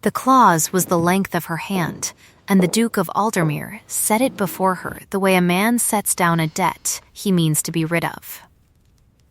The clause was the length of her hand, and the Duke of Aldermere set it before her the way a man sets down a debt he means to be rid of.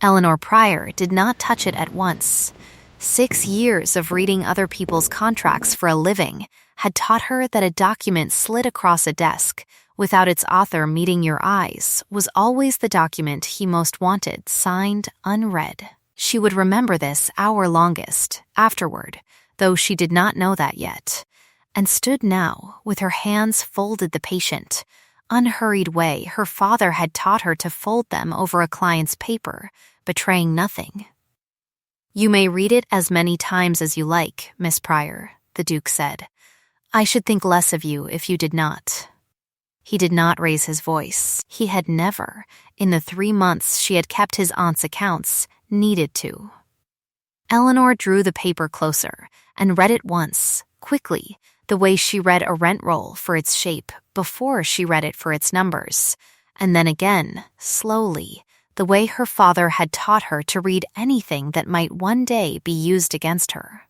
Eleanor Pryor did not touch it at once. 6 years of reading other people's contracts for a living had taught her that a document slid across a desk without its author meeting your eyes was always the document he most wanted signed unread. She would remember this hour longest, afterward, though she did not know that yet, and stood now with her hands folded the patient, unhurried way her father had taught her to fold them over a client's paper, betraying nothing. "You may read it as many times as you like, Miss Pryor," the Duke said. "I should think less of you if you did not." He did not raise his voice. He had never, in the 3 months she had kept his aunt's accounts, needed to. Eleanor drew the paper closer and read it once, quickly, the way she read a rent roll for its shape before she read it for its numbers, and then again, slowly, the way her father had taught her to read anything that might one day be used against her.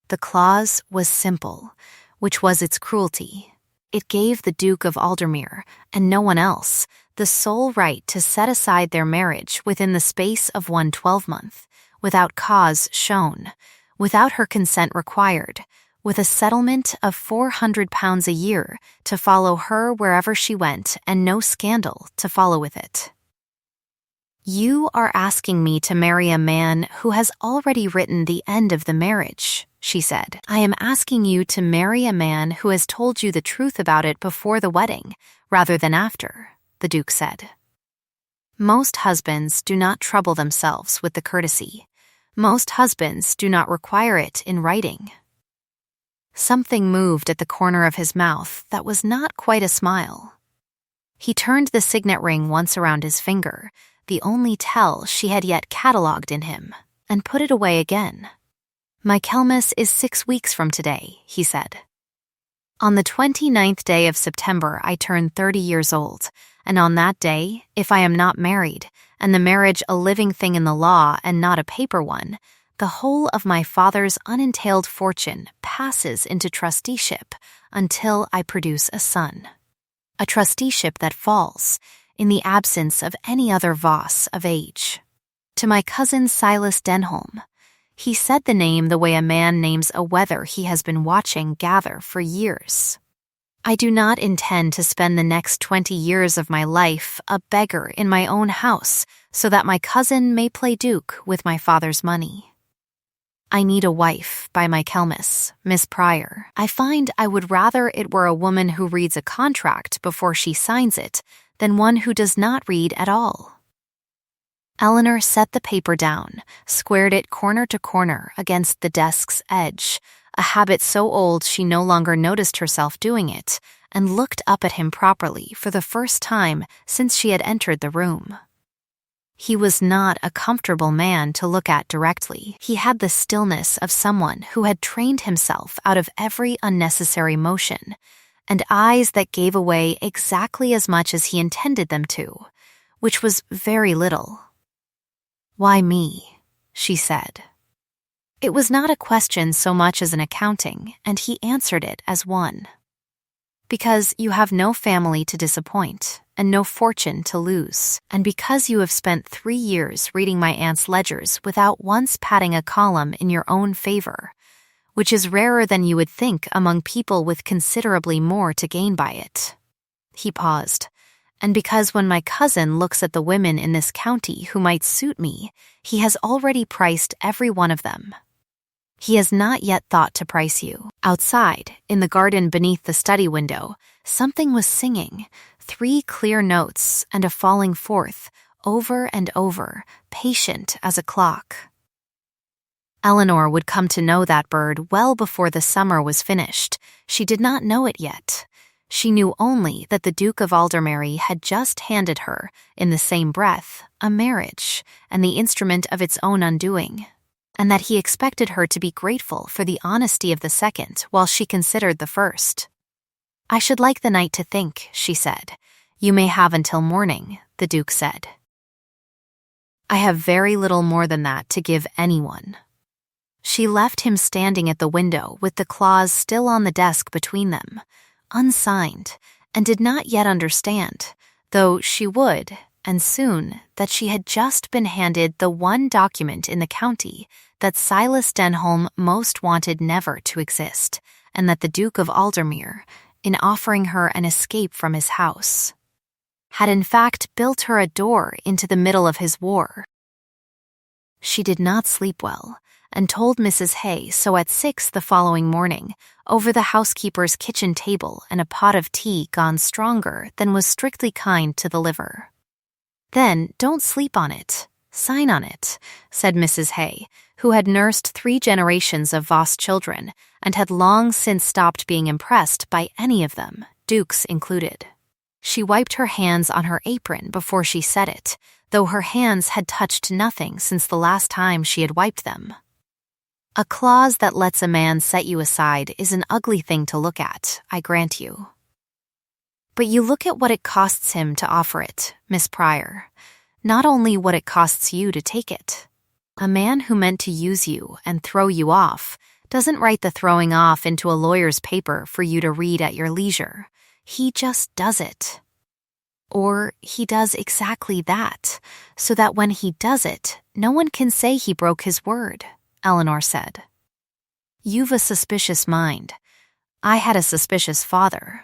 The clause was simple, which was its cruelty. It gave the Duke of Aldermere, and no one else, the sole right to set aside their marriage within the space of 1 12-month, without cause shown, without her consent required, with a settlement of £400 a year to follow her wherever she went and no scandal to follow with it. "You are asking me to marry a man who has already written the end of the marriage," she said. "I am asking you to marry a man who has told you the truth about it before the wedding, rather than after," the Duke said. Most husbands do not trouble themselves with the courtesy. Most husbands do not require it in writing. Something moved at the corner of his mouth that was not quite a smile. He turned the signet ring once around his finger, the only tell she had yet catalogued in him, and put it away again. "My Kelmis is 6 weeks from today," he said. "On the 29th day of September I turn 30 years old, and on that day, if I am not married, and the marriage a living thing in the law and not a paper one, the whole of my father's unentailed fortune passes into trusteeship until I produce a son. A trusteeship that falls, in the absence of any other Voss of age, to my cousin Silas Denholm." He said the name the way a man names a wether he has been watching gather for years. "I do not intend to spend the next 20 years of my life a beggar in my own house so that my cousin may play duke with my father's money. I need a wife by my Kelmis, Miss Pryor. I find I would rather it were a woman who reads a contract before she signs it than one who does not read at all." Eleanor set the paper down, squared it corner to corner against the desk's edge, a habit so old she no longer noticed herself doing it, and looked up at him properly for the first time since she had entered the room. He was not a comfortable man to look at directly. He had the stillness of someone who had trained himself out of every unnecessary motion, and eyes that gave away exactly as much as he intended them to, which was very little. "Why me?" she said. It was not a question so much as an accounting, and he answered it as one. "Because you have no family to disappoint, and no fortune to lose, and because you have spent 3 years reading my aunt's ledgers without once padding a column in your own favor, which is rarer than you would think among people with considerably more to gain by it." He paused. "And because when my cousin looks at the women in this county who might suit me, he has already priced every one of them. He has not yet thought to price you." Outside, in the garden beneath the study window, something was singing, 3 clear notes and a falling forth, over and over, patient as a clock. Eleanor would come to know that bird well before the summer was finished. She did not know it yet. She knew only that the Duke of Aldermere had just handed her, in the same breath, a marriage and the instrument of its own undoing, and that he expected her to be grateful for the honesty of the second while she considered the first. "I should like the night to think," she said. "You may have until morning," the Duke said. "I have very little more than that to give anyone." She left him standing at the window with the clause still on the desk between them, unsigned, and did not yet understand, though she would, and soon, that she had just been handed the one document in the county that Silas Denholm most wanted never to exist, and that the Duke of Aldermere, in offering her an escape from his house, had in fact built her a door into the middle of his war. She did not sleep well, and told Mrs. Hay so at 6 the following morning, over the housekeeper's kitchen table and a pot of tea gone stronger than was strictly kind to the liver. "Then don't sleep on it. Sign on it," said Mrs. Hay, who had nursed 3 generations of Voss children and had long since stopped being impressed by any of them, dukes included. She wiped her hands on her apron before she said it, though her hands had touched nothing since the last time she had wiped them. A clause that lets a man set you aside is an ugly thing to look at, I grant you. But you look at what it costs him to offer it, Miss Pryor, not only what it costs you to take it. A man who meant to use you and throw you off doesn't write the throwing off into a lawyer's paper for you to read at your leisure. He just does it. Or he does exactly that, so that when he does it, no one can say he broke his word, Eleanor said. You've a suspicious mind. I had a suspicious father.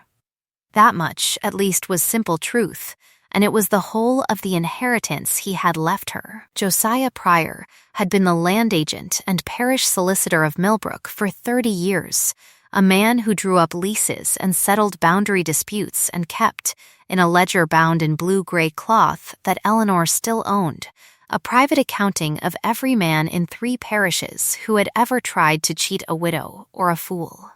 That much, at least, was simple truth, and it was the whole of the inheritance he had left her. Josiah Pryor had been the land agent and parish solicitor of Millbrook for 30 years, a man who drew up leases and settled boundary disputes and kept, in a ledger bound in blue-gray cloth that Eleanor still owned, a private accounting of every man in 3 parishes who had ever tried to cheat a widow or a fool.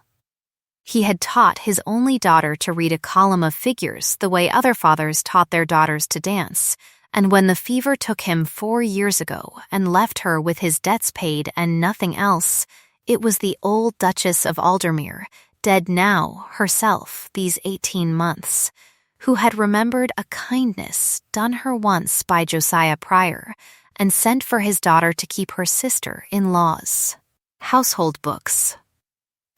He had taught his only daughter to read a column of figures the way other fathers taught their daughters to dance, and when the fever took him 4 years ago and left her with his debts paid and nothing else, it was the old Duchess of Aldermere, dead now herself these 18 months, who had remembered a kindness done her once by Josiah Pryor and sent for his daughter to keep her sister-in-law's household books.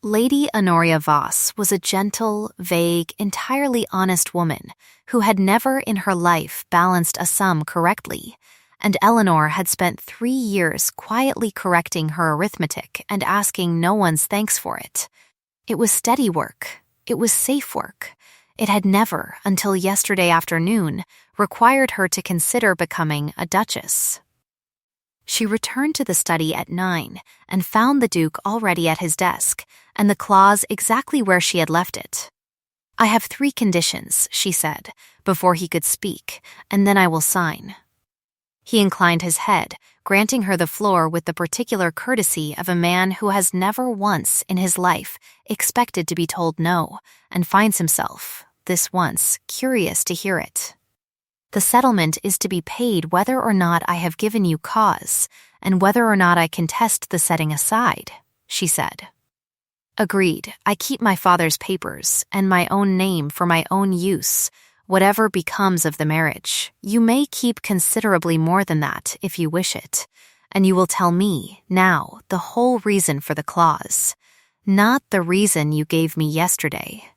Lady Honoria Voss was a gentle, vague, entirely honest woman who had never in her life balanced a sum correctly, and Eleanor had spent 3 years quietly correcting her arithmetic and asking no one's thanks for it. It was steady work. It was safe work. It had never, until yesterday afternoon, required her to consider becoming a duchess. She returned to the study at 9 and found the Duke already at his desk, and the clause exactly where she had left it. "I have 3 conditions," she said, before he could speak, "and then I will sign." He inclined his head, granting her the floor with the particular courtesy of a man who has never once in his life expected to be told no, and finds himself, this once, curious to hear it. "The settlement is to be paid whether or not I have given you cause, and whether or not I contest the setting aside," she said. "Agreed. I keep my father's papers and my own name for my own use. Whatever becomes of the marriage, you may keep considerably more than that if you wish it, and you will tell me, now, the whole reason for the clause. Not the reason you gave me yesterday.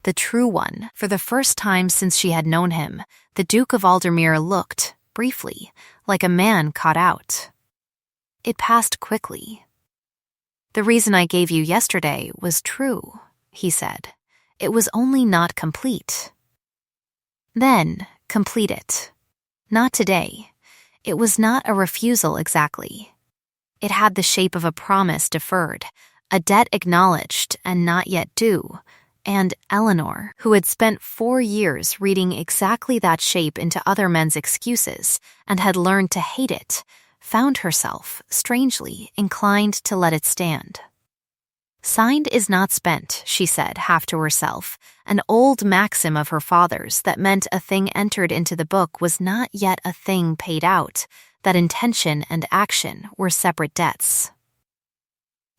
The true one." For the first time since she had known him, the Duke of Aldermere looked, briefly, like a man caught out. It passed quickly. "The reason I gave you yesterday was true," he said. "It was only not complete." "Then, complete it. Not today. It was not a refusal exactly. It had the shape of a promise deferred, a debt acknowledged and not yet due, and Eleanor, who had spent 4 years reading exactly that shape into other men's excuses and had learned to hate it, found herself, strangely, inclined to let it stand. "Signed is not spent," she said, half to herself, an old maxim of her father's that meant a thing entered into the book was not yet a thing paid out, that intention and action were separate debts.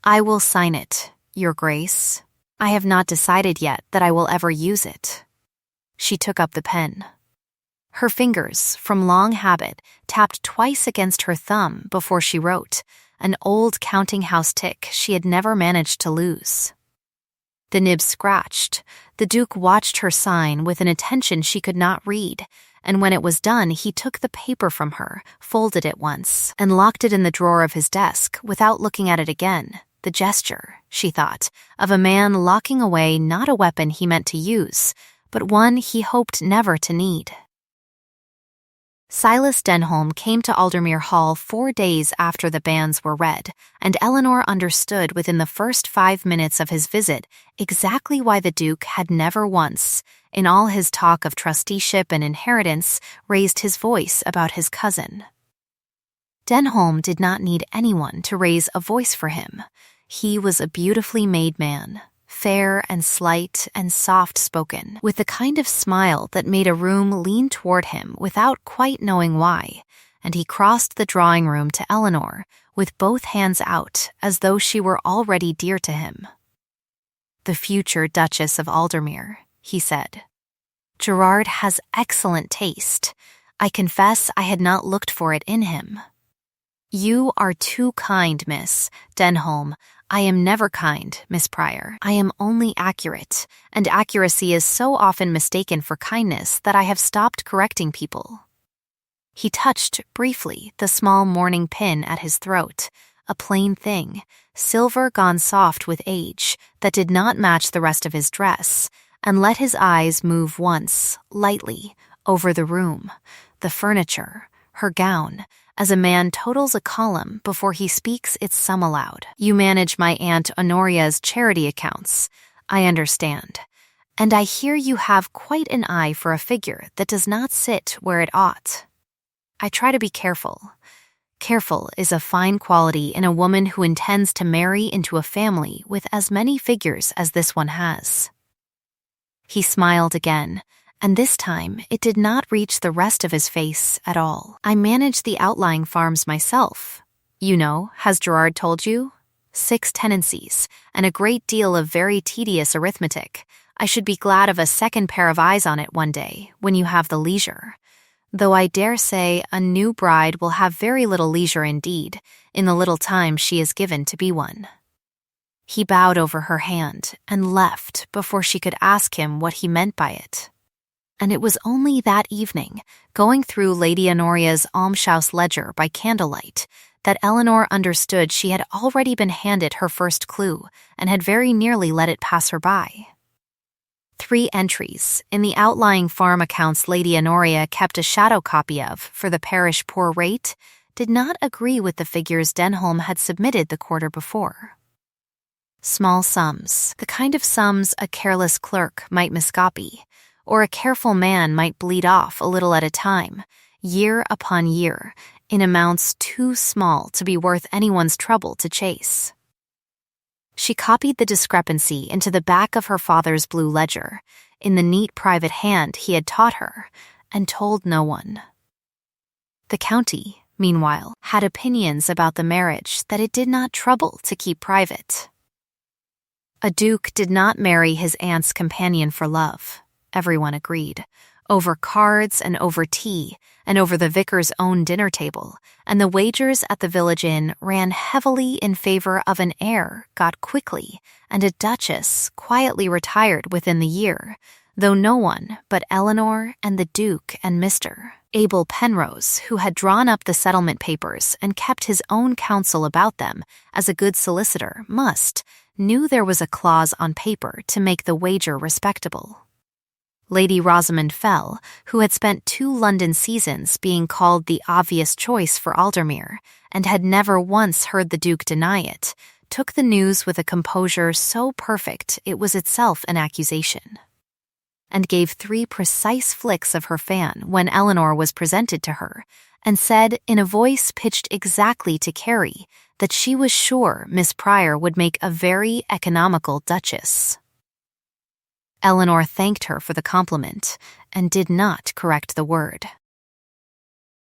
"I will sign it, Your Grace. I have not decided yet that I will ever use it." She took up the pen. Her fingers, from long habit, tapped twice against her thumb before she wrote, an old counting house tick she had never managed to lose. The nib scratched. The Duke watched her sign with an attention she could not read, and when it was done, he took the paper from her, folded it once, and locked it in the drawer of his desk without looking at it again. The gesture, she thought, of a man locking away not a weapon he meant to use, but one he hoped never to need. Silas Denholm came to Aldermere Hall 4 days after the bans were read, and Eleanor understood within the first 5 minutes of his visit exactly why the Duke had never once, in all his talk of trusteeship and inheritance, raised his voice about his cousin. Denholm did not need anyone to raise a voice for him. He was a beautifully made man, fair and slight and soft-spoken, with the kind of smile that made a room lean toward him without quite knowing why, and he crossed the drawing room to Eleanor with both hands out as though she were already dear to him. "The future Duchess of Aldermere," he said. "Gerard has excellent taste. I confess I had not looked for it in him." "You are too kind, Miss Denholm. I am never kind, Miss Pryor. I am only accurate, and accuracy is so often mistaken for kindness that I have stopped correcting people." He touched, briefly, the small mourning pin at his throat, a plain thing, silver gone soft with age, that did not match the rest of his dress, and let his eyes move once, lightly, over the room, the furniture, her gown, as a man totals a column before he speaks its sum aloud. "You manage my Aunt Honoria's charity accounts. I understand. And I hear you have quite an eye for a figure that does not sit where it ought. I try to be careful. Careful is a fine quality in a woman who intends to marry into a family with as many figures as this one has." He smiled again, and this time it did not reach the rest of his face at all. "I manage the outlying farms myself. You know, has Gerard told you? 6 tenancies, and a great deal of very tedious arithmetic. I should be glad of a second pair of eyes on it one day, when you have the leisure. Though I dare say a new bride will have very little leisure indeed, in the little time she is given to be one." He bowed over her hand and left before she could ask him what he meant by it. And it was only that evening, going through Lady Honoria's almshouse ledger by candlelight, that Eleanor understood she had already been handed her first clue and had very nearly let it pass her by. 3 entries in the outlying farm accounts Lady Honoria kept a shadow copy of for the parish poor rate did not agree with the figures Denholm had submitted the quarter before. Small sums, the kind of sums a careless clerk might miscopy, or a careful man might bleed off a little at a time, year upon year, in amounts too small to be worth anyone's trouble to chase. She copied the discrepancy into the back of her father's blue ledger, in the neat private hand he had taught her, and told no one. The county, meanwhile, had opinions about the marriage that it did not trouble to keep private. A duke did not marry his aunt's companion for love, everyone agreed, over cards and over tea, and over the vicar's own dinner table, and the wagers at the village inn ran heavily in favor of an heir got quickly, and a duchess quietly retired within the year, though no one but Eleanor and the Duke and Mr. Abel Penrose, who had drawn up the settlement papers and kept his own counsel about them, as a good solicitor knew there was a clause on paper to make the wager respectable. Lady Rosamond Fell, who had spent 2 London seasons being called the obvious choice for Aldermere, and had never once heard the Duke deny it, took the news with a composure so perfect it was itself an accusation, and gave 3 precise flicks of her fan when Eleanor was presented to her, and said in a voice pitched exactly to Carrie that she was sure Miss Pryor would make a very economical duchess. Eleanor thanked her for the compliment, and did not correct the word.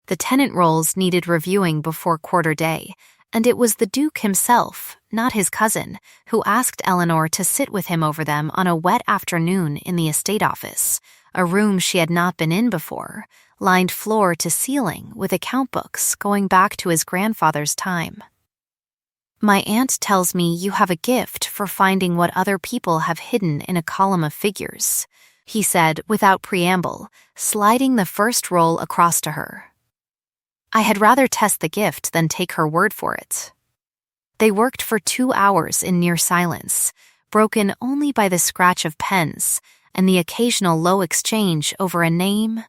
The tenant rolls needed reviewing before quarter day, and it was the Duke himself, not his cousin, who asked Eleanor to sit with him over them on a wet afternoon in the estate office, a room she had not been in before, lined floor to ceiling with account books going back to his grandfather's time. My aunt tells me you have a gift for finding what other people have hidden in a column of figures, he said without preamble, sliding the first roll across to her. I had rather test the gift than take her word for it. They worked for 2 hours in near silence, broken only by the scratch of pens and the occasional low exchange over a name,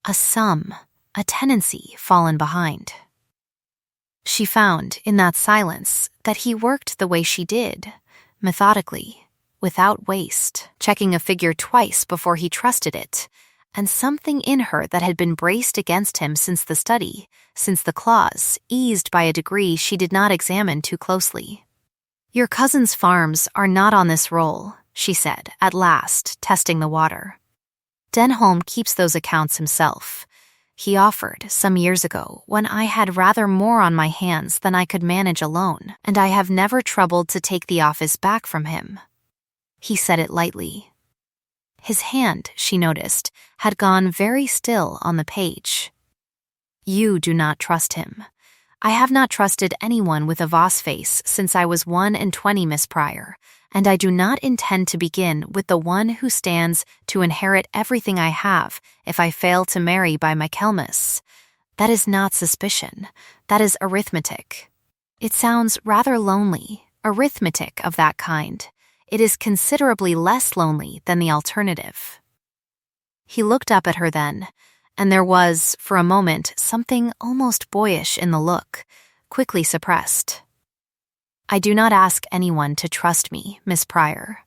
a sum, a tenancy fallen behind. She found, in that silence, that he worked the way she did, methodically, without waste, checking a figure twice before he trusted it, and something in her that had been braced against him since the study, since the clause, eased by a degree she did not examine too closely. Your cousin's farms are not on this roll, she said, at last, testing the water. Denholm keeps those accounts himself. He offered, some years ago, when I had rather more on my hands than I could manage alone, and I have never troubled to take the office back from him. He said it lightly. His hand, she noticed, had gone very still on the page. You do not trust him. I have not trusted anyone with a Voss face since I was 21, Miss Pryor, and I do not intend to begin with the one who stands to inherit everything I have if I fail to marry by Michaelmas. That is not suspicion. That is arithmetic. It sounds rather lonely, arithmetic of that kind. It is considerably less lonely than the alternative. He looked up at her then, and there was, for a moment, something almost boyish in the look, quickly suppressed. I do not ask anyone to trust me, Miss Pryor.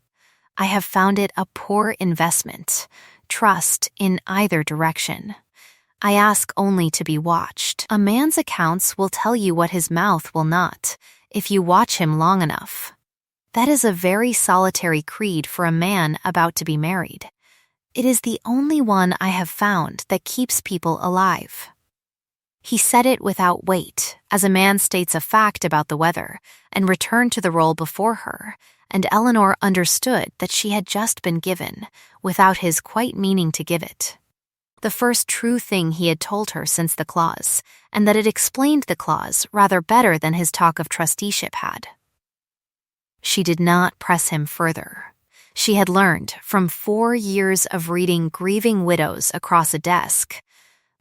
I have found it a poor investment, trust in either direction. I ask only to be watched. A man's accounts will tell you what his mouth will not, if you watch him long enough. That is a very solitary creed for a man about to be married. It is the only one I have found that keeps people alive. He said it without weight, as a man states a fact about the weather, and returned to the roll before her, and Eleanor understood that she had just been given, without his quite meaning to give it. The first true thing he had told her since the clause, and that it explained the clause rather better than his talk of trusteeship had. She did not press him further. She had learned, from 4 years of reading Grieving Widows across a desk,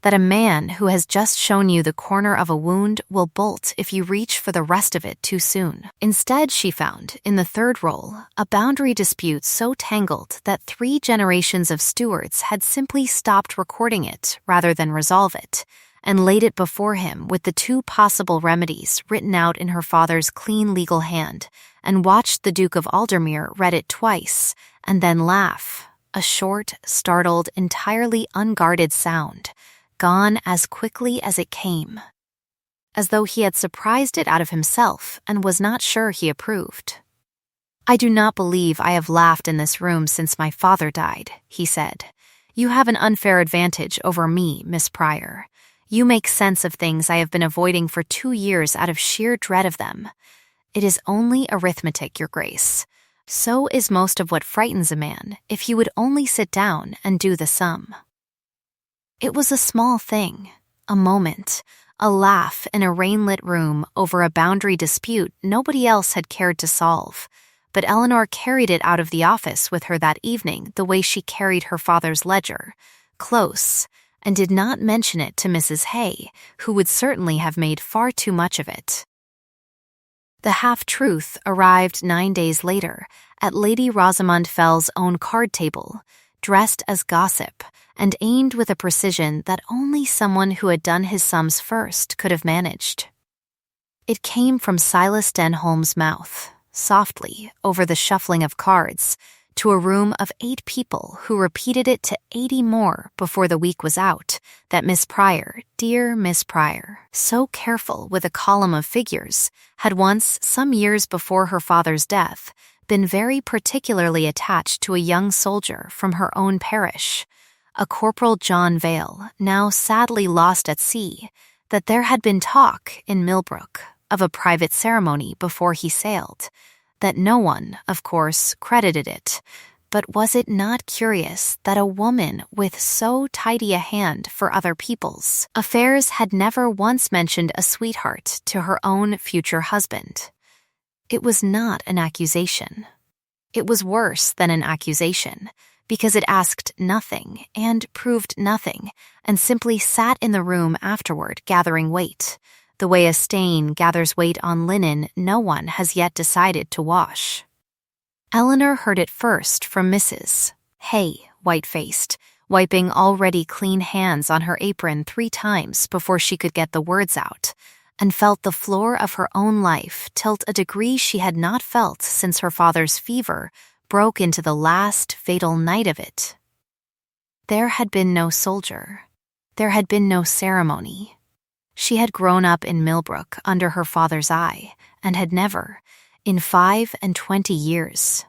that a man who has just shown you the corner of a wound will bolt if you reach for the rest of it too soon. Instead, she found, in the third roll, a boundary dispute so tangled that 3 generations of stewards had simply stopped recording it rather than resolve it, and laid it before him with the 2 possible remedies written out in her father's clean legal hand, and watched the Duke of Aldermere read it twice, and then laugh, a short, startled, entirely unguarded sound, gone as quickly as it came, as though he had surprised it out of himself and was not sure he approved. I do not believe I have laughed in this room since my father died, he said. You have an unfair advantage over me, Miss Pryor. You make sense of things I have been avoiding for 2 years out of sheer dread of them. It is only arithmetic, Your Grace. So is most of what frightens a man, if he would only sit down and do the sum. It was a small thing, a moment, a laugh in a rain-lit room over a boundary dispute nobody else had cared to solve, but Eleanor carried it out of the office with her that evening the way she carried her father's ledger, close, and did not mention it to Mrs. Hay, who would certainly have made far too much of it. The half-truth arrived 9 days later at Lady Rosamond Fell's own card table, dressed as gossip, and aimed with a precision that only someone who had done his sums first could have managed. It came from Silas Denholm's mouth, softly, over the shuffling of cards, to a room of 8 people who repeated it to 80 more before the week was out, that Miss Pryor, dear Miss Pryor, so careful with a column of figures, had once, some years before her father's death, been very particularly attached to a young soldier from her own parish, a Corporal John Vale, now sadly lost at sea, that there had been talk in Millbrook of a private ceremony before he sailed, that no one, of course, credited it, but was it not curious that a woman with so tidy a hand for other people's affairs had never once mentioned a sweetheart to her own future husband? It was not an accusation. It was worse than an accusation, because it asked nothing and proved nothing, and simply sat in the room afterward gathering weight, the way a stain gathers weight on linen no one has yet decided to wash. Eleanor heard it first from Mrs. Hay, white-faced, wiping already clean hands on her apron 3 times before she could get the words out, and felt the floor of her own life tilt a degree she had not felt since her father's fever broke into the last fatal night of it. There had been no soldier. There had been no ceremony. She had grown up in Millbrook under her father's eye, and had never, in 25 years,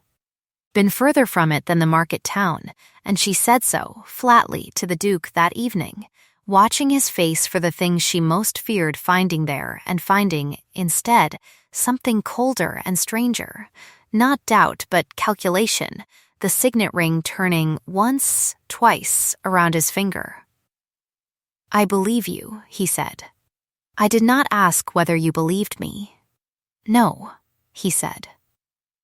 been further from it than the market town, and she said so, flatly, to the Duke that evening, watching his face for the things she most feared finding there, and finding, instead, something colder and stranger, not doubt but calculation, the signet ring turning once, twice around his finger. "I believe you," he said. "I did not ask whether you believed me." "No," he said.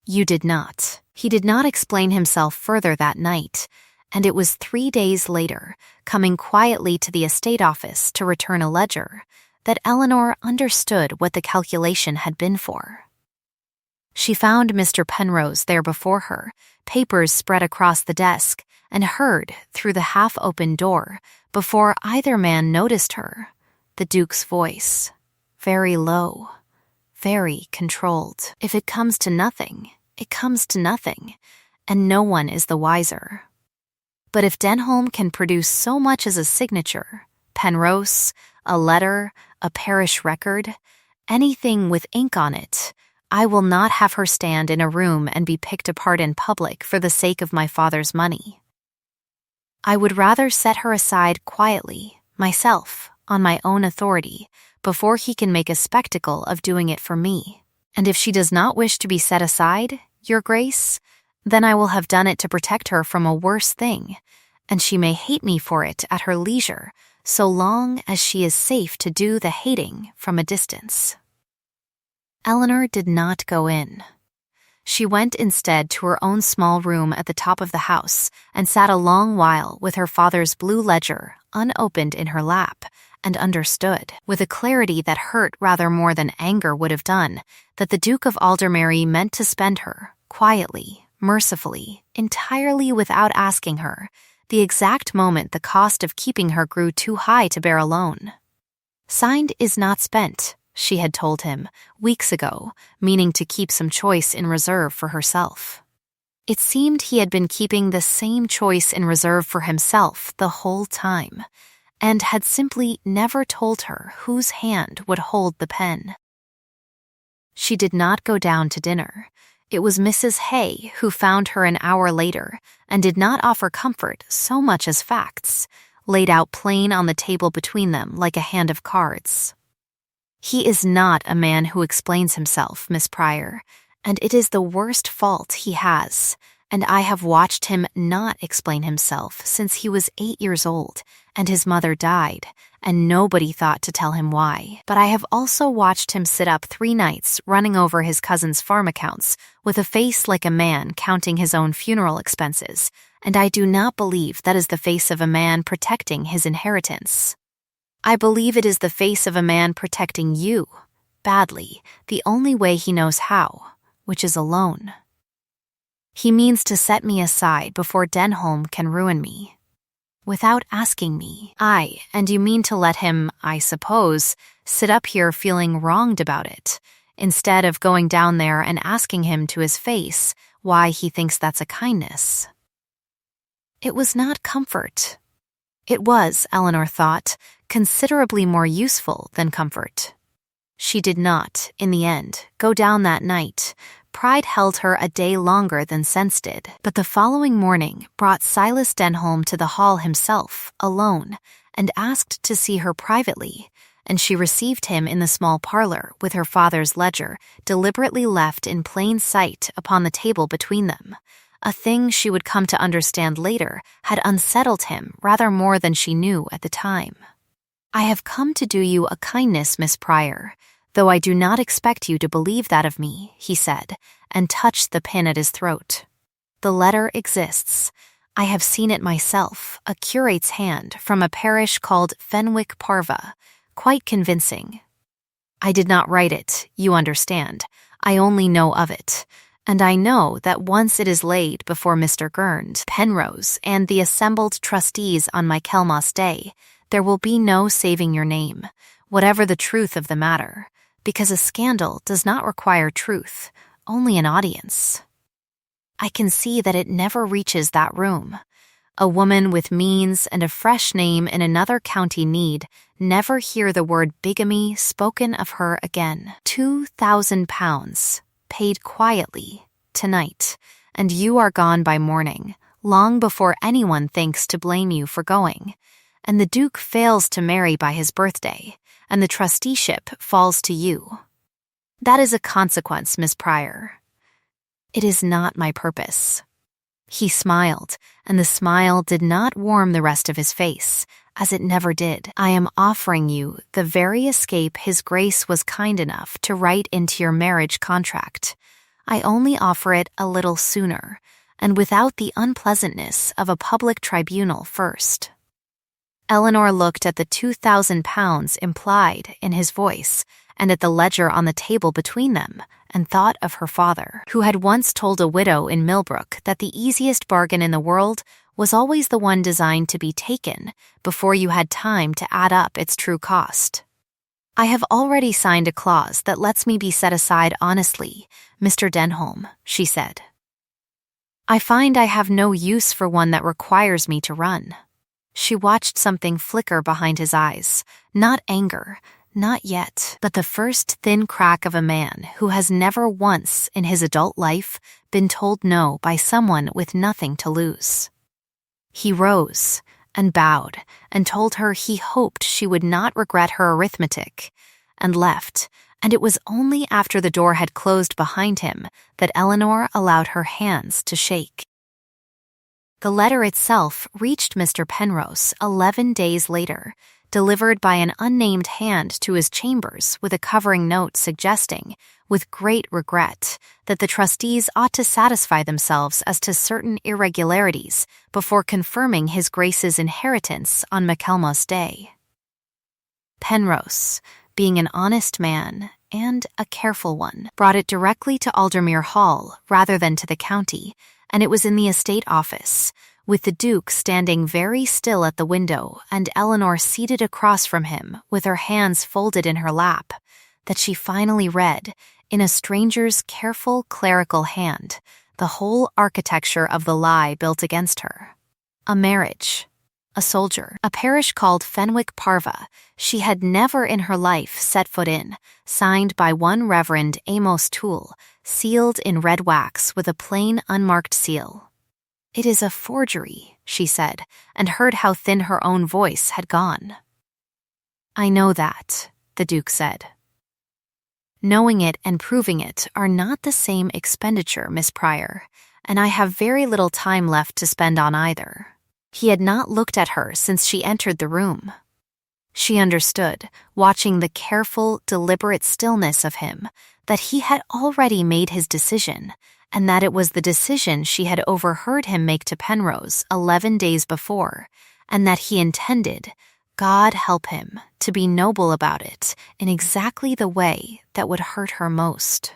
"You did not." He did not explain himself further that night, and it was 3 days later, coming quietly to the estate office to return a ledger, that Eleanor understood what the calculation had been for. She found Mr. Penrose there before her, papers spread across the desk, and heard, through the half-open door, before either man noticed her, the Duke's voice, very low, very controlled. "If it comes to nothing, it comes to nothing, and no one is the wiser. But if Denholm can produce so much as a signature, Penrose, a letter, a parish record, anything with ink on it, I will not have her stand in a room and be picked apart in public for the sake of my father's money. I would rather set her aside quietly, myself, on my own authority, before he can make a spectacle of doing it for me. And if she does not wish to be set aside, Your Grace, then I will have done it to protect her from a worse thing, and she may hate me for it at her leisure, so long as she is safe to do the hating from a distance." Eleanor did not go in. She went instead to her own small room at the top of the house and sat a long while with her father's blue ledger unopened in her lap, and understood, with a clarity that hurt rather more than anger would have done, that the Duke of Aldermary meant to spend her, quietly, mercifully, entirely without asking her, the exact moment the cost of keeping her grew too high to bear alone. "Signed is not spent," she had told him, weeks ago, meaning to keep some choice in reserve for herself. It seemed he had been keeping the same choice in reserve for himself the whole time, and had simply never told her whose hand would hold the pen. She did not go down to dinner. It was Mrs. Hay who found her an hour later, and did not offer comfort so much as facts, laid out plain on the table between them like a hand of cards. "He is not a man who explains himself, Miss Pryor, and it is the worst fault he has, and I have watched him not explain himself since he was 8 years old, and his mother died, and nobody thought to tell him why. But I have also watched him sit up 3 nights running over his cousin's farm accounts with a face like a man counting his own funeral expenses, and I do not believe that is the face of a man protecting his inheritance. I believe it is the face of a man protecting you, badly, the only way he knows how, which is alone. He means to set me aside before Denholm can ruin me, without asking me. Aye, and you mean to let him, I suppose, sit up here feeling wronged about it, instead of going down there and asking him to his face why he thinks that's a kindness." It was not comfort. It was, Eleanor thought, considerably more useful than comfort. She did not, in the end, go down that night. Pride held her a day longer than sense did, but the following morning brought Silas Denholm to the hall himself, alone, and asked to see her privately, and she received him in the small parlor with her father's ledger deliberately left in plain sight upon the table between them. A thing she would come to understand later had unsettled him rather more than she knew at the time. "I have come to do you a kindness, Miss Pryor, though I do not expect you to believe that of me," he said, and touched the pin at his throat. "The letter exists. I have seen it myself, a curate's hand from a parish called Fenwick Parva. Quite convincing. I did not write it, you understand. I only know of it. And I know that once it is laid before Mr. Gurnd, Penrose, and the assembled trustees on Michaelmas Day, there will be no saving your name, whatever the truth of the matter, because a scandal does not require truth, only an audience. I can see that it never reaches that room. A woman with means and a fresh name in another county need never hear the word bigamy spoken of her again. £2,000, paid quietly, tonight, and you are gone by morning, long before anyone thinks to blame you for going. And the Duke fails to marry by his birthday, and the trusteeship falls to you. That is a consequence, Miss Pryor. It is not my purpose." He smiled, and the smile did not warm the rest of his face, as it never did. "I am offering you the very escape His Grace was kind enough to write into your marriage contract. I only offer it a little sooner, and without the unpleasantness of a public tribunal first." Eleanor looked at the £2,000 implied in his voice and at the ledger on the table between them, and thought of her father, who had once told a widow in Millbrook that the easiest bargain in the world was always the one designed to be taken before you had time to add up its true cost. "I have already signed a clause that lets me be set aside honestly, Mr. Denholm," she said. "I find I have no use for one that requires me to run." She watched something flicker behind his eyes, not anger, not yet, but the first thin crack of a man who has never once in his adult life been told no by someone with nothing to lose. He rose and bowed and told her he hoped she would not regret her arithmetic, and left, and it was only after the door had closed behind him that Eleanor allowed her hands to shake. The letter itself reached Mr. Penrose 11 days later, delivered by an unnamed hand to his chambers with a covering note suggesting, with great regret, that the trustees ought to satisfy themselves as to certain irregularities before confirming His Grace's inheritance on Michaelmas Day. Penrose, being an honest man and a careful one, brought it directly to Aldermere Hall rather than to the county, and it was in the estate office, with the Duke standing very still at the window and Eleanor seated across from him with her hands folded in her lap, that she finally read, in a stranger's careful clerical hand, the whole architecture of the lie built against her. A marriage, a soldier, a parish called Fenwick Parva she had never in her life set foot in, signed by one Reverend Amos Toole, sealed in red wax with a plain unmarked seal. "It is a forgery," she said, and heard how thin her own voice had gone. "I know that," the Duke said. "Knowing it and proving it are not the same expenditure, Miss Pryor, and I have very little time left to spend on either." He had not looked at her since she entered the room. She understood, watching the careful, deliberate stillness of him, that he had already made his decision, and that it was the decision she had overheard him make to Penrose 11 days before, and that he intended, God help him, to be noble about it in exactly the way that would hurt her most.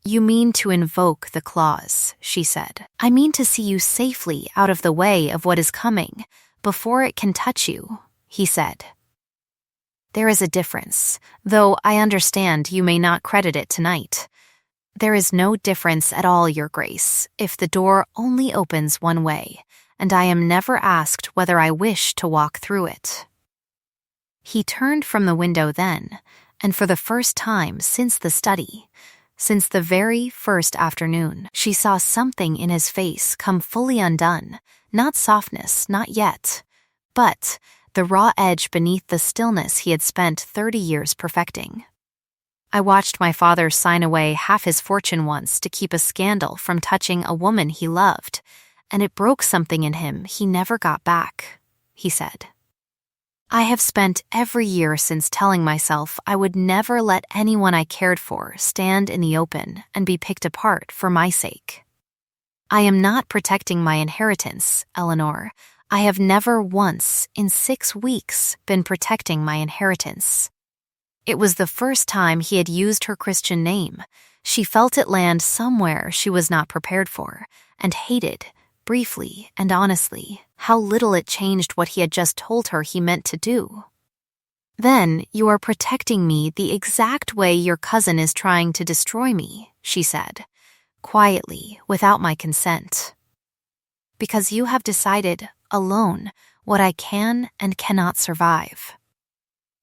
"You mean to invoke the clause," she said. "I mean to see you safely out of the way of what is coming, before it can touch you," he said. "There is a difference, though I understand you may not credit it tonight. There is no difference at all, Your Grace, if the door only opens one way, and I am never asked whether I wish to walk through it." He turned from the window then, and for the first time since the study, since the very first afternoon, she saw something in his face come fully undone, not softness, not yet, but the raw edge beneath the stillness he had spent 30 years perfecting. "I watched my father sign away half his fortune once to keep a scandal from touching a woman he loved, and it broke something in him he never got back," he said. I have spent every year since telling myself I would never let anyone I cared for stand in the open and be picked apart for my sake. I am not protecting my inheritance, Eleanor. I have never once, in 6 weeks, been protecting my inheritance. It was the first time he had used her Christian name. She felt it land somewhere she was not prepared for, and hated, briefly and honestly, how little it changed what he had just told her he meant to do. Then you are protecting me the exact way your cousin is trying to destroy me, she said, quietly, without my consent. Because you have decided, alone, what I can and cannot survive.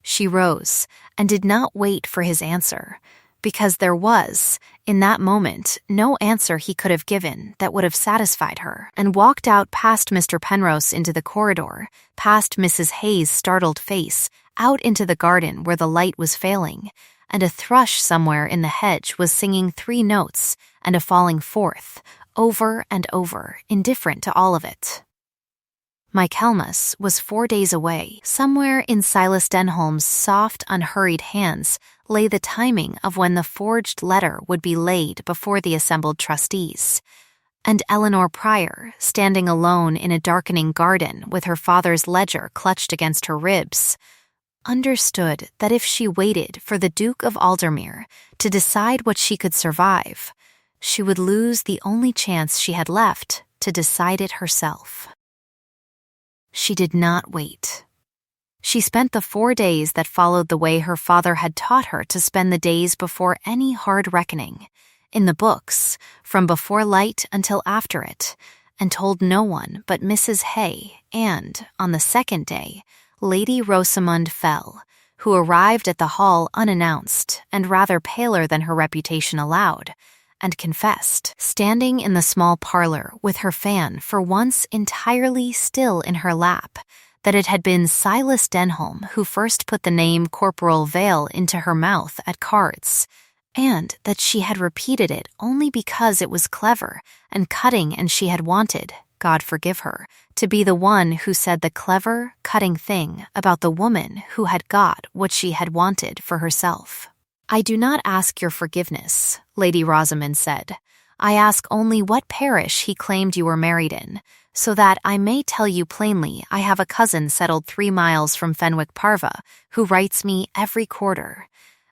She rose and did not wait for his answer, because there was, in that moment, no answer he could have given that would have satisfied her, and walked out past Mr. Penrose into the corridor, past Mrs. Hayes' startled face, out into the garden where the light was failing, and a thrush somewhere in the hedge was singing 3 notes and a falling 4th, over and over, indifferent to all of it. Michaelmas was 4 days away. Somewhere in Silas Denholm's soft, unhurried hands lay the timing of when the forged letter would be laid before the assembled trustees. And Eleanor Pryor, standing alone in a darkening garden with her father's ledger clutched against her ribs, understood that if she waited for the Duke of Aldermere to decide what she could survive, she would lose the only chance she had left to decide it herself. She did not wait. She spent the 4 days that followed the way her father had taught her to spend the days before any hard reckoning, in the books, from before light until after it, and told no one but Mrs. Hay and, on the 2nd day, Lady Rosamund Fell, who arrived at the hall unannounced and rather paler than her reputation allowed, and confessed, standing in the small parlor with her fan for once entirely still in her lap, that it had been Silas Denholm who first put the name Corporal Vale into her mouth at cards, and that she had repeated it only because it was clever and cutting and she had wanted, God forgive her, to be the one who said the clever, cutting thing about the woman who had got what she had wanted for herself. I do not ask your forgiveness, Lady Rosamond said. I ask only what parish he claimed you were married in, so that I may tell you plainly I have a cousin settled 3 miles from Fenwick Parva who writes me every quarter,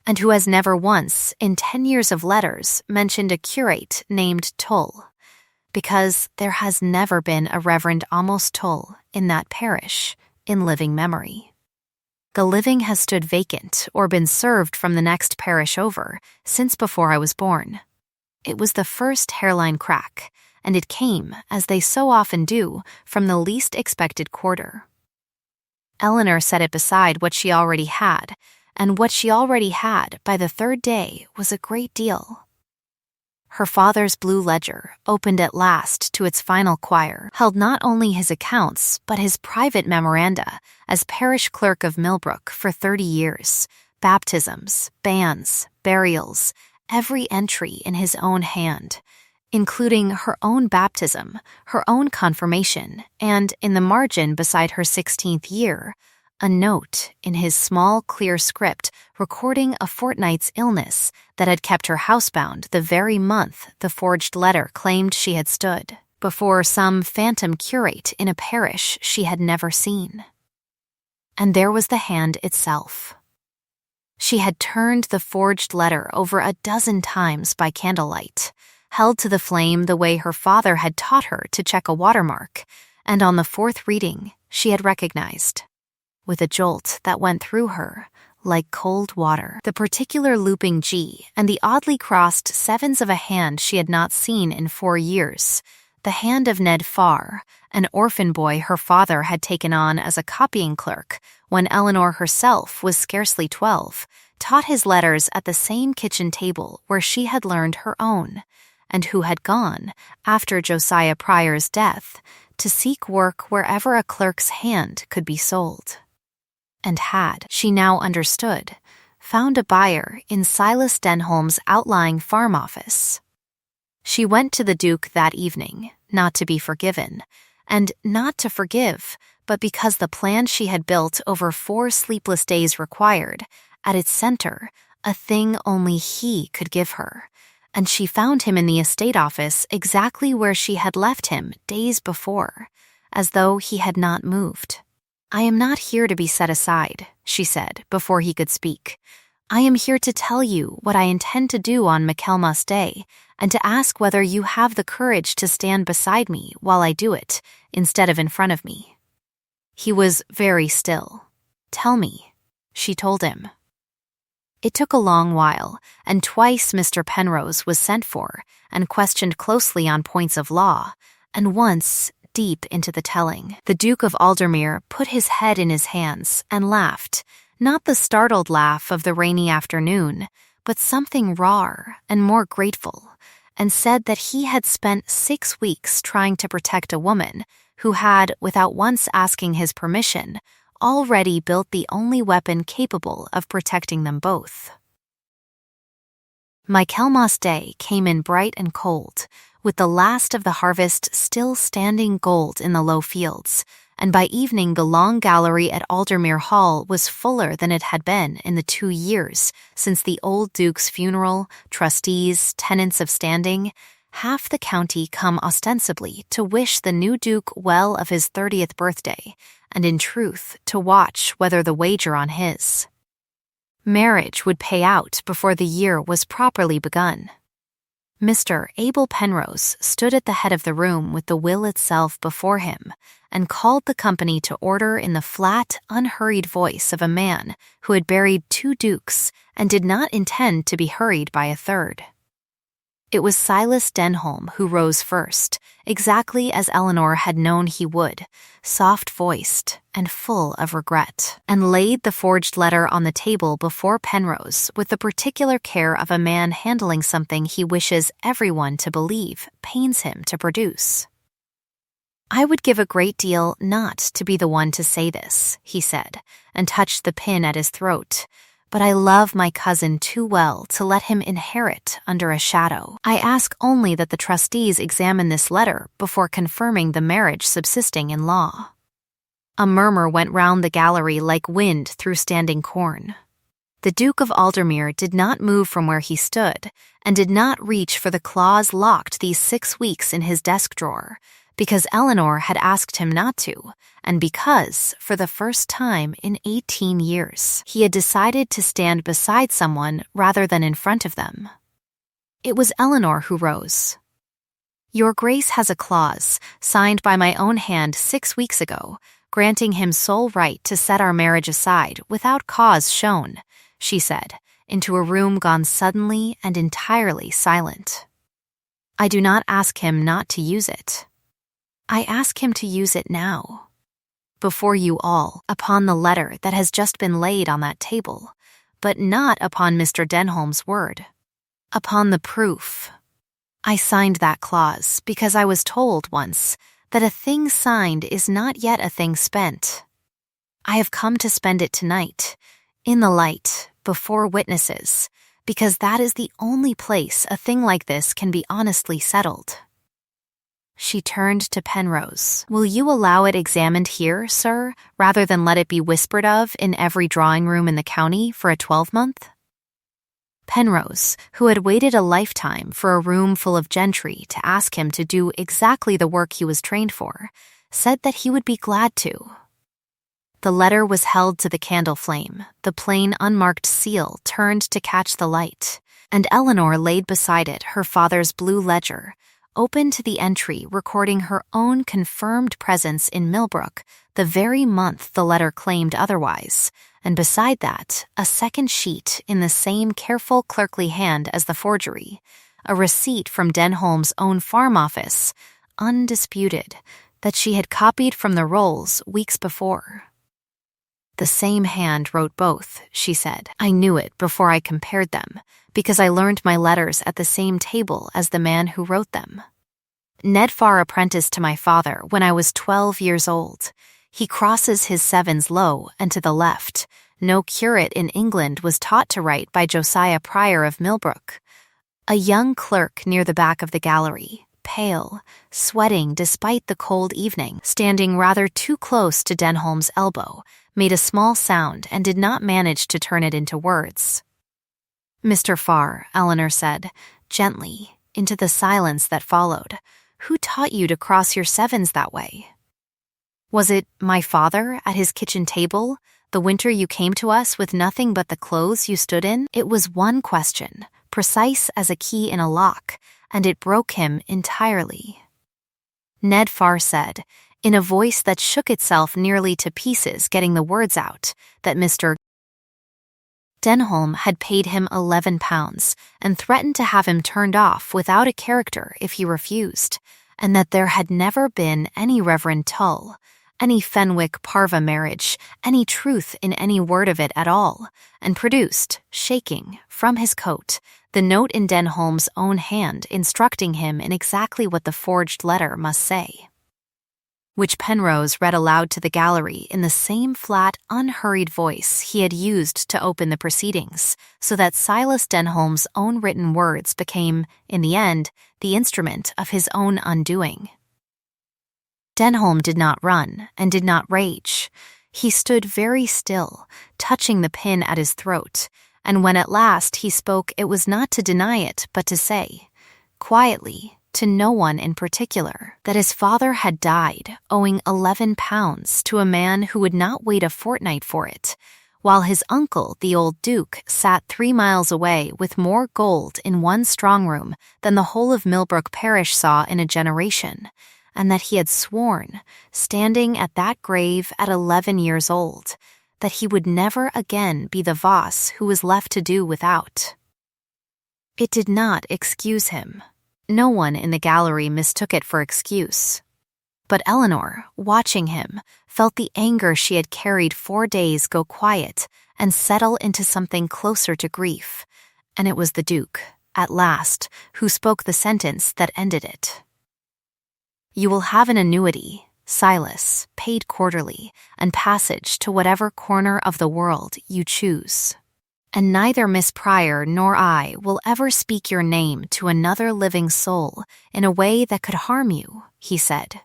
and who has never once, in 10 years of letters, mentioned a curate named Tull, because there has never been a Reverend Amos Tull in that parish in living memory. The living has stood vacant or been served from the next parish over since before I was born. It was the first hairline crack, and it came, as they so often do, from the least expected quarter. Eleanor set it beside what she already had, and what she already had by the 3rd day was a great deal. Her father's blue ledger, opened at last to its final quire, held not only his accounts but his private memoranda as parish clerk of Millbrook for 30 years, baptisms, banns, burials, every entry in his own hand, including her own baptism, her own confirmation, and, in the margin beside her 16th year, a note in his small, clear script recording a fortnight's illness that had kept her housebound the very month the forged letter claimed she had stood before some phantom curate in a parish she had never seen. And there was the hand itself. She had turned the forged letter over a dozen times by candlelight, held to the flame the way her father had taught her to check a watermark, and on the 4th reading she had recognized, with a jolt that went through her like cold water, the particular looping G and the oddly crossed 7s of a hand she had not seen in 4 years, the hand of Ned Farr, an orphan boy her father had taken on as a copying clerk when Eleanor herself was scarcely 12, taught his letters at the same kitchen table where she had learned her own, and who had gone, after Josiah Pryor's death, to seek work wherever a clerk's hand could be sold. And had, she now understood, found a buyer in Silas Denholm's outlying farm office. She went to the Duke that evening, not to be forgiven, and not to forgive, but because the plan she had built over 4 sleepless days required, at its center, a thing only he could give her. And she found him in the estate office exactly where she had left him days before, as though he had not moved. "I am not here to be set aside," she said before he could speak. "I am here to tell you what I intend to do on Michaelmas Day, and to ask whether you have the courage to stand beside me while I do it, instead of in front of me." He was very still. "Tell me," she told him. It took a long while, and twice Mr. Penrose was sent for and questioned closely on points of law, and once, deep into the telling, the Duke of Aldermere put his head in his hands and laughed, not the startled laugh of the rainy afternoon, but something rawer and more grateful, and said that he had spent 6 weeks trying to protect a woman who had, without once asking his permission, already built the only weapon capable of protecting them both. Michaelmas Day came in bright and cold, with the last of the harvest still standing gold in the low fields, and by evening the long gallery at Aldermere Hall was fuller than it had been in the 2 years since the old Duke's funeral, trustees, tenants of standing, half the county come ostensibly to wish the new Duke well of his 30th birthday, and in truth to watch whether the wager on his marriage would pay out before the year was properly begun. Mr. Abel Penrose stood at the head of the room with the will itself before him, and called the company to order in the flat, unhurried voice of a man who had buried 2 dukes and did not intend to be hurried by a third. It was Silas Denholm who rose first, exactly as Eleanor had known he would, soft-voiced and full of regret, and laid the forged letter on the table before Penrose with the particular care of a man handling something he wishes everyone to believe pains him to produce. "I would give a great deal not to be the one to say this," he said, and touched the pin at his throat. "But I love my cousin too well to let him inherit under a shadow. I ask only that the trustees examine this letter before confirming the marriage subsisting in law." A murmur went round the gallery like wind through standing corn. The Duke of Aldermere did not move from where he stood, and did not reach for the clause locked these 6 weeks in his desk drawer, because Eleanor had asked him not to, and because, for the first time in 18 years, he had decided to stand beside someone rather than in front of them. It was Eleanor who rose. "Your Grace has a clause, signed by my own hand 6 weeks ago, granting him sole right to set our marriage aside without cause shown," she said, into a room gone suddenly and entirely silent. "I do not ask him not to use it. I ask him to use it now, before you all, upon the letter that has just been laid on that table, but not upon Mr. Denholm's word. Upon the proof. I signed that clause because I was told once that a thing signed is not yet a thing spent. I have come to spend it tonight, in the light, before witnesses, because that is the only place a thing like this can be honestly settled." She turned to Penrose. "Will you allow it examined here, sir, rather than let it be whispered of in every drawing-room in the county for a 12-month? Penrose, who had waited a lifetime for a room full of gentry to ask him to do exactly the work he was trained for, said that he would be glad to. The letter was held to the candle flame, the plain unmarked seal turned to catch the light, and Eleanor laid beside it her father's blue ledger, open to the entry recording her own confirmed presence in Millbrook the very month the letter claimed otherwise, and beside that, a second sheet in the same careful clerkly hand as the forgery, a receipt from Denholm's own farm office, undisputed, that she had copied from the rolls weeks before. "The same hand wrote both," she said. "I knew it before I compared them, because I learned my letters at the same table as the man who wrote them. Ned Farr apprenticed to my father when I was 12 years old. He crosses his sevens low and to the left. No curate in England was taught to write by Josiah Pryor of Millbrook." A young clerk near the back of the gallery, pale, sweating despite the cold evening, standing rather too close to Denholm's elbow, made a small sound and did not manage to turn it into words. "Mr. Farr," Eleanor said, gently, into the silence that followed, "who taught you to cross your sevens that way? Was it my father at his kitchen table, the winter you came to us with nothing but the clothes you stood in?" It was one question, precise as a key in a lock, and it broke him entirely. Ned Farr said, in a voice that shook itself nearly to pieces getting the words out, that Mr. Denholm had paid him £11 and threatened to have him turned off without a character if he refused, and that there had never been any Reverend Tull, any Fenwick-Parva marriage, any truth in any word of it at all, and produced, shaking, from his coat, the note in Denholm's own hand instructing him in exactly what the forged letter must say, which Penrose read aloud to the gallery in the same flat, unhurried voice he had used to open the proceedings, so that Silas Denholm's own written words became, in the end, the instrument of his own undoing. Denholm did not run and did not rage. He stood very still, touching the pin at his throat, and when at last he spoke, it was not to deny it, but to say, quietly, to no one in particular, that his father had died owing £11 to a man who would not wait a fortnight for it, while his uncle, the old Duke, sat 3 miles away with more gold in one strong room than the whole of Millbrook parish saw in a generation, and that he had sworn, standing at that grave at 11 years old, that he would never again be the Voss who was left to do without. It did not excuse him. No one in the gallery mistook it for excuse. But Eleanor, watching him, felt the anger she had carried 4 days go quiet and settle into something closer to grief, and it was the Duke, at last, who spoke the sentence that ended it. "You will have an annuity, Silas, paid quarterly, and passage to whatever corner of the world you choose. And neither Miss Pryor nor I will ever speak your name to another living soul in a way that could harm you," he said.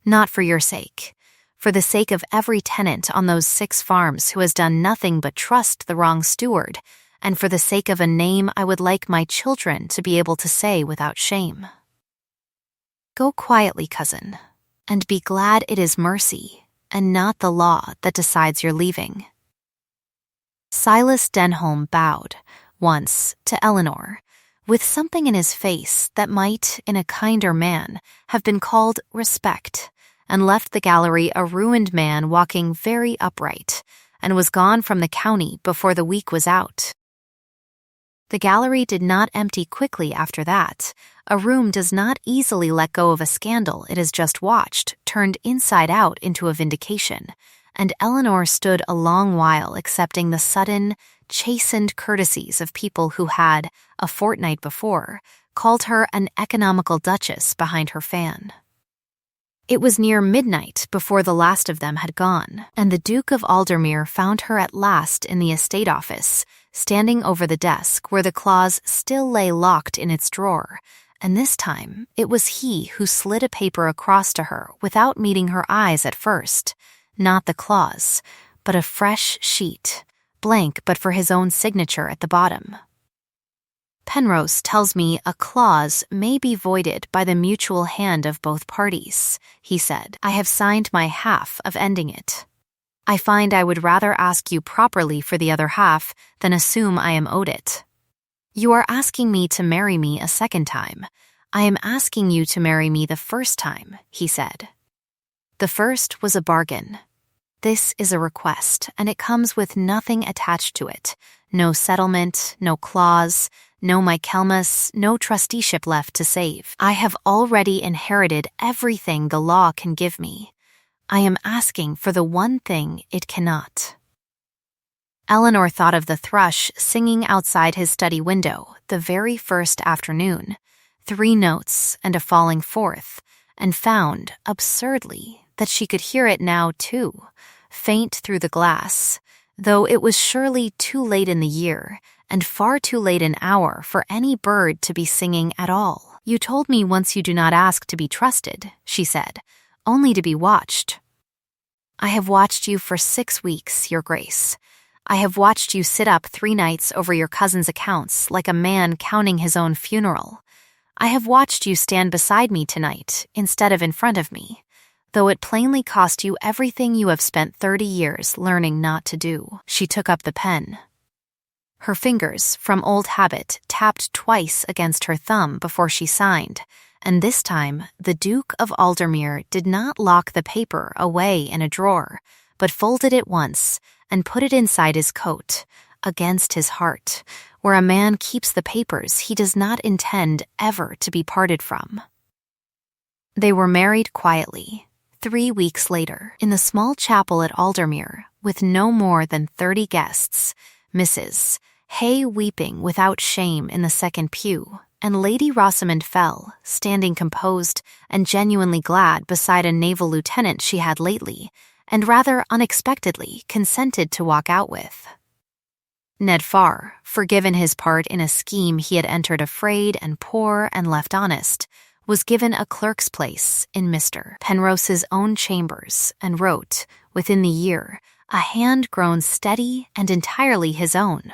"Not for your sake, for the sake of every tenant on those 6 farms who has done nothing but trust the wrong steward, and for the sake of a name I would like my children to be able to say without shame. Go quietly, cousin, and be glad it is mercy, and not the law, that decides your leaving." Silas Denholm bowed, once, to Eleanor, with something in his face that might, in a kinder man, have been called respect, and left the gallery a ruined man walking very upright, and was gone from the county before the week was out. The gallery did not empty quickly after that. A room does not easily let go of a scandal it has just watched, turned inside out into a vindication, and Eleanor stood a long while accepting the sudden, chastened courtesies of people who had, a fortnight before, called her an economical duchess behind her fan. It was near midnight before the last of them had gone, and the Duke of Aldermere found her at last in the estate office, standing over the desk where the clause still lay locked in its drawer, and this time it was he who slid a paper across to her without meeting her eyes at first. Not the clause, but a fresh sheet, blank but for his own signature at the bottom. "Penrose tells me a clause may be voided by the mutual hand of both parties," he said. "I have signed my half of ending it. I find I would rather ask you properly for the other half than assume I am owed it. You are asking me to marry me a second time. I am asking you to marry me the first time," he said. "The first was a bargain. This is a request, and it comes with nothing attached to it. No settlement, no clause, no Michaelmas, no trusteeship left to save. I have already inherited everything the law can give me. I am asking for the one thing it cannot." Eleanor thought of the thrush singing outside his study window the very first afternoon, 3 notes and a falling fourth, and found, absurdly, that she could hear it now too, faint through the glass, though it was surely too late in the year and far too late an hour for any bird to be singing at all. You told me once you do not ask to be trusted, she said, only to be watched. I have watched you for 6 weeks, Your Grace. I have watched you sit up 3 nights over your cousin's accounts like a man counting his own funeral. I have watched you stand beside me tonight instead of in front of me, though it plainly cost you everything you have spent 30 years learning not to do. She took up the pen. Her fingers, from old habit, tapped twice against her thumb before she signed, and this time the Duke of Aldermere did not lock the paper away in a drawer, but folded it once and put it inside his coat, against his heart, where a man keeps the papers he does not intend ever to be parted from. They were married quietly, 3 weeks later, in the small chapel at Aldermere, with no more than 30 guests, Mrs. Hay weeping without shame in the second pew, and Lady Rosamond Fell, standing composed and genuinely glad beside a naval lieutenant she had lately, and rather unexpectedly consented to walk out with. Ned Farr, forgiven his part in a scheme he had entered afraid and poor and left honest, was given a clerk's place in Mr. Penrose's own chambers and wrote, within the year, a hand grown steady and entirely his own.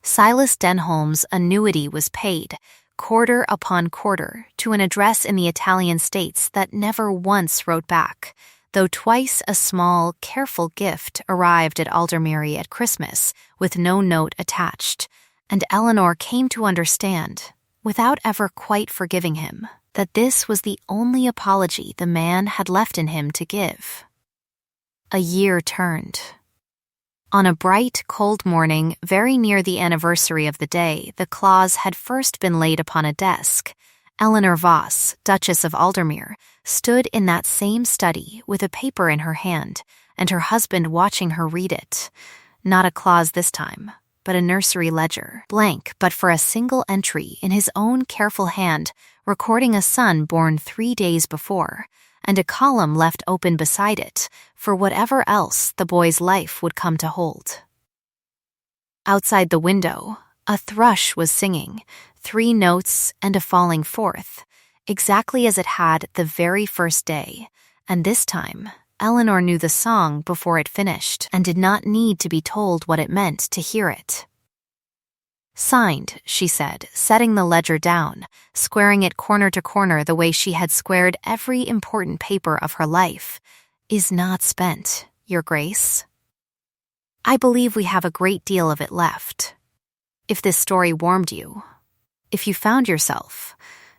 Silas Denholm's annuity was paid, quarter upon quarter, to an address in the Italian states that never once wrote back, though twice a small, careful gift arrived at Aldermere at Christmas with no note attached, and Eleanor came to understand, without ever quite forgiving him, that this was the only apology the man had left in him to give. A year turned. On a bright, cold morning, very near the anniversary of the day the clause had first been laid upon a desk, Eleanor Voss, Duchess of Aldermere, stood in that same study with a paper in her hand, and her husband watching her read it. Not a clause this time, but a nursery ledger, blank but for a single entry in his own careful hand, recording a son born 3 days before, and a column left open beside it for whatever else the boy's life would come to hold. Outside the window, a thrush was singing, 3 notes and a falling fourth, exactly as it had the very first day, and this time Eleanor knew the song before it finished and did not need to be told what it meant to hear it. Signed, she said, setting the ledger down, squaring it corner to corner the way she had squared every important paper of her life, is not spent, Your Grace. I believe we have a great deal of it left. If this story warmed you, if you found yourself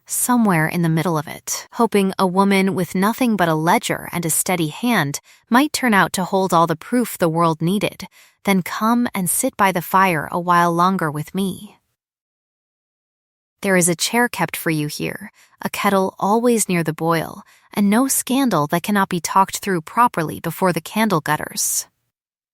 somewhere in the middle of it, hoping a woman with nothing but a ledger and a steady hand might turn out to hold all the proof the world needed, then come and sit by the fire a while longer with me. There is a chair kept for you here, a kettle always near the boil, and no scandal that cannot be talked through properly before the candle gutters.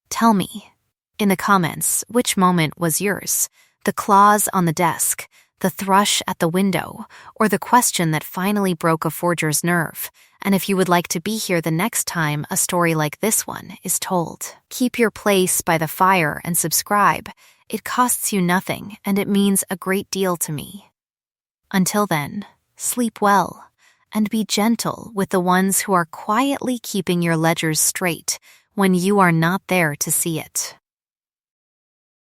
Tell me, in the comments, which moment was yours, the clause on the desk, the thrush at the window, or the question that finally broke a forger's nerve, and if you would like to be here the next time a story like this one is told. Keep your place by the fire and subscribe. It costs you nothing, and it means a great deal to me. Until then, sleep well, and be gentle with the ones who are quietly keeping your ledgers straight when you are not there to see it.